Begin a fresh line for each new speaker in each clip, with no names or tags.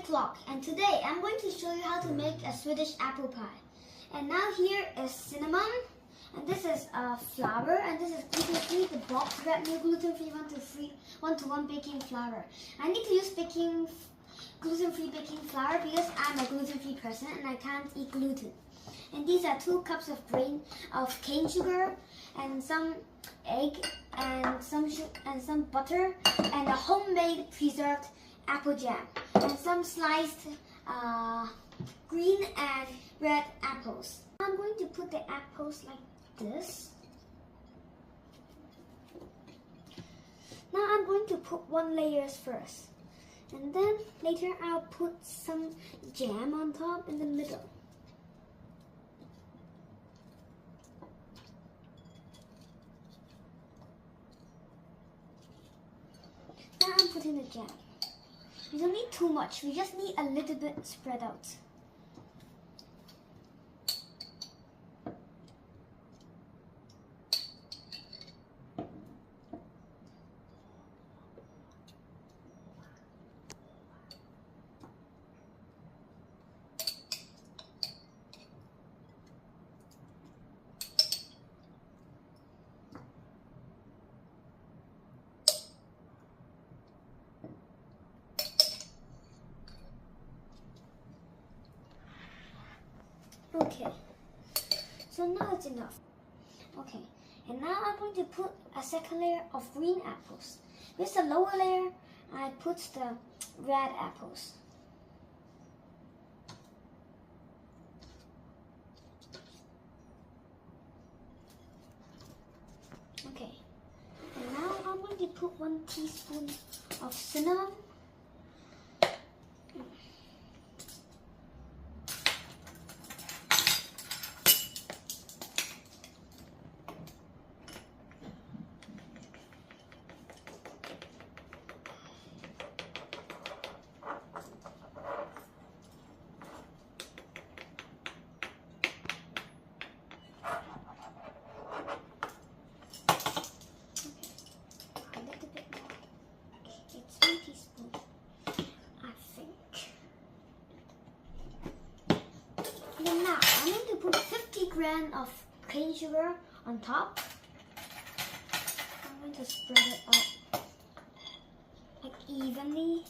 Yick Lok, and today I'm going to show you how to make a Swedish apple pie. And now here is cinnamon, and this is flour, and this is gluten-free, the box wrapped new gluten-free 1-to-1 baking flour. I need to use gluten-free baking flour because I'm a gluten-free person and I can't eat gluten. And these are 2 cups of cane sugar, and some egg, and some butter, and a homemade preserved apple jam, and some sliced green and red apples. I'm going to put the apples like this. Now I'm going to put 1 layer first, and then later I'll put some jam on top in the middle. Now I'm putting the jam. We don't need too much, we just need a little bit spread out. Okay, so now it's enough. Okay, and now I'm going to put a second layer of green apples. With the lower layer, I put the red apples. Okay, and now I'm going to put 1 teaspoon of cinnamon. Now I'm going to put 50 grams of cane sugar on top. I'm going to spread it out like evenly.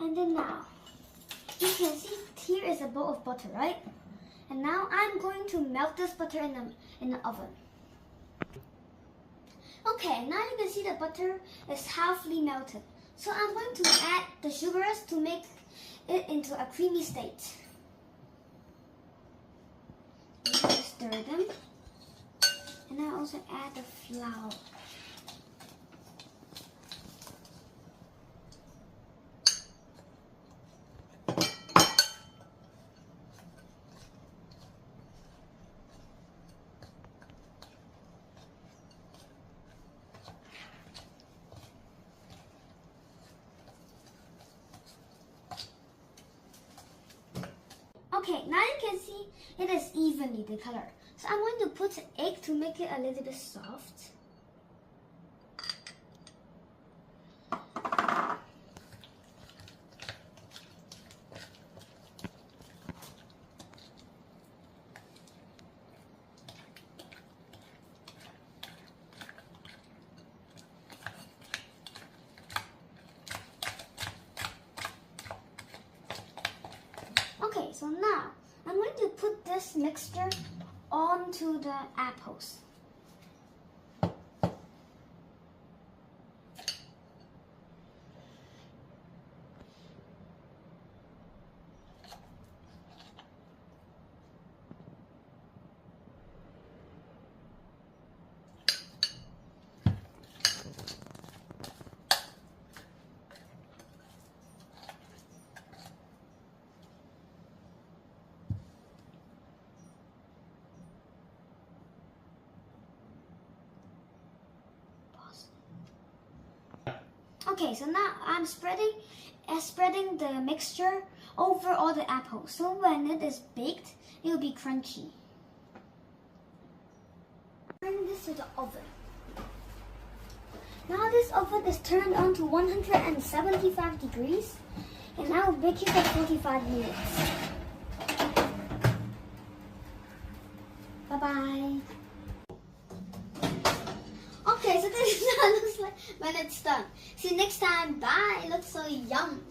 And then now, you can see here is a bowl of butter, right? And now I'm going to melt this butter in the oven. Okay, now you can see the butter is halfly melted. So I'm going to add the sugars to make it into a creamy state. I'm going to stir them. And I also add the flour. Okay, now you can see it is evenly the color. So I'm going to put an egg to make it a little bit soft. Okay, so now I'm going to put this mixture onto the apples. Okay, so now I'm spreading the mixture over all the apples. So when it is baked, it will be crunchy. Bring this to the oven. Now this oven is turned on to 175 degrees, and I will bake it for 45 minutes. Bye-bye. Okay, so this is how it looks like when it's done. See you next time. Bye. It looks so yum.